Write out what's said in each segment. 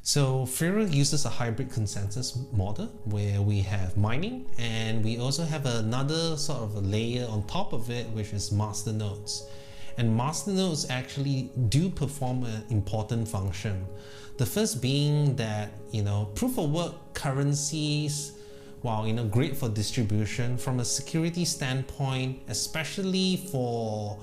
So Firo uses a hybrid consensus model where we have mining and we also have another sort of a layer on top of it, which is masternodes. And masternodes actually do perform an important function. The first being that, proof of work currencies, while great for distribution, from a security standpoint, especially for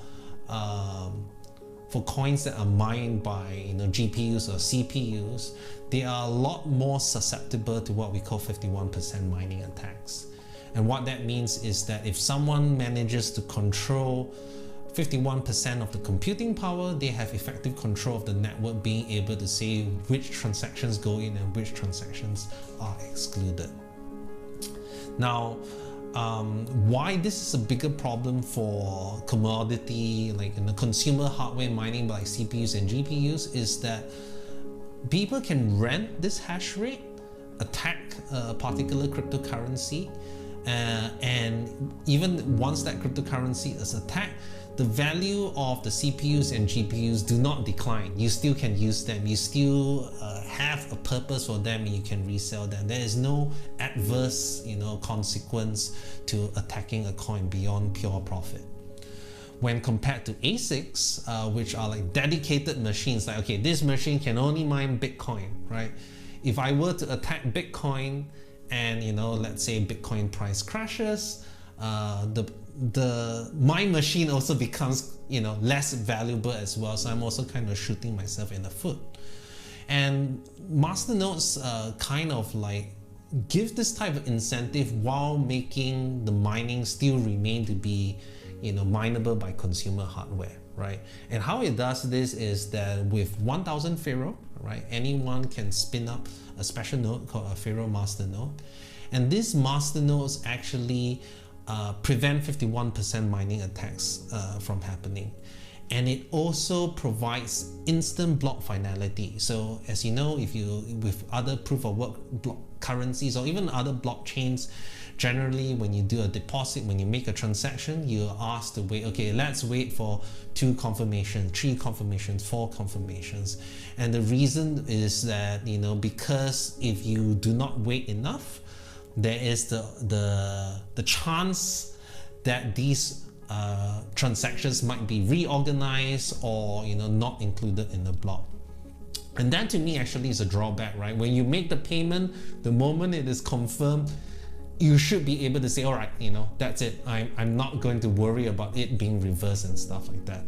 coins that are mined by GPUs or CPUs, they are a lot more susceptible to what we call 51% mining attacks. And what that means is that if someone manages to control 51% of the computing power, they have effective control of the network, being able to say which transactions go in and which transactions are excluded. Now, why this is a bigger problem for commodity like in the consumer hardware mining by CPUs and GPUs is that people can rent this hash rate, attack a particular cryptocurrency, and even once that cryptocurrency is attacked, the value of the CPUs and GPUs do not decline. You still can use them. You still have a purpose for them and you can resell them. There is no adverse consequence to attacking a coin beyond pure profit. When compared to ASICs, which are like dedicated machines, like, okay, this machine can only mine Bitcoin, right? If I were to attack Bitcoin and, let's say Bitcoin price crashes, my machine also becomes less valuable as well, so I'm also kind of shooting myself in the foot. And masternodes kind of like give this type of incentive while making the mining still remain to be mineable by consumer hardware, right? And how it does this is that with 1000 Firo, right, anyone can spin up a special node called a Firo masternode, and these masternodes actually prevent 51% mining attacks from happening. And it also provides instant block finality. So as you know, if you with other proof of work block currencies or even other blockchains, generally when you do a deposit, when you make a transaction, you're asked to wait, okay, let's wait for 2 confirmations, 3 confirmations, 4 confirmations. And the reason is that, because if you do not wait enough, there is the chance that these transactions might be reorganized or not included in the block. And that to me actually is a drawback, right? When you make the payment, the moment it is confirmed, you should be able to say, all right, that's it. I'm not going to worry about it being reversed and stuff like that.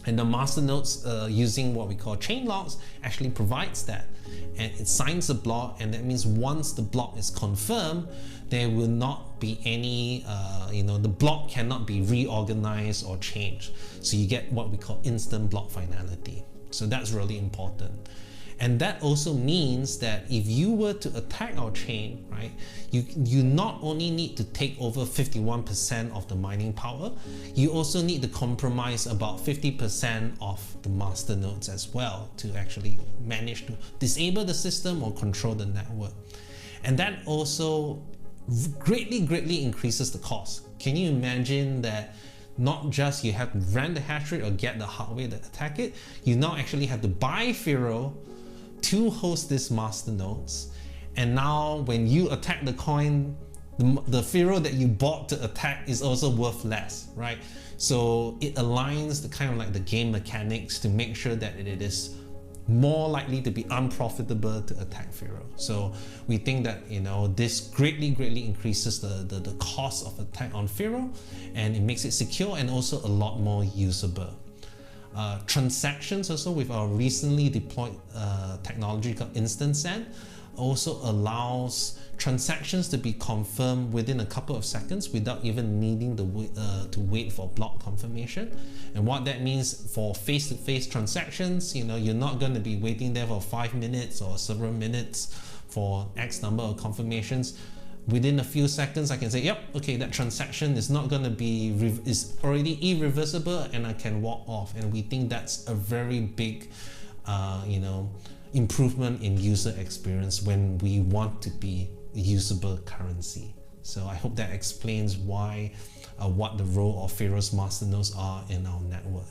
And the masternodes using what we call chain locks actually provides that. And it signs the block, and that means once the block is confirmed, there will not be any, the block cannot be reorganized or changed. So you get what we call instant block finality. So that's really important. And that also means that if you were to attack our chain, right, you not only need to take over 51% of the mining power, you also need to compromise about 50% of the masternodes as well to actually manage to disable the system or control the network. And that also greatly increases the cost. Can you imagine that not just you have to rent the hash rate or get the hardware to attack it, you now actually have to buy Firo to host these masternodes, and now when you attack the coin, the Firo that you bought to attack is also worth less, right? So it aligns the kind of like the game mechanics to make sure that it is more likely to be unprofitable to attack Firo. So we think that this greatly increases the cost of attack on Firo, and it makes it secure and also a lot more usable. Transactions also with our recently deployed technology called Instant Send also allows transactions to be confirmed within a couple of seconds without even needing to wait for block confirmation. And what that means for face-to-face transactions, you're not going to be waiting there for 5 minutes or several minutes for X number of confirmations. Within a few seconds, I can say, yep, okay, that transaction is not going to be, is already irreversible, and I can walk off. And we think that's a very big, improvement in user experience when we want to be usable currency. So I hope that explains why, what the role of Firo's masternodes are in our network.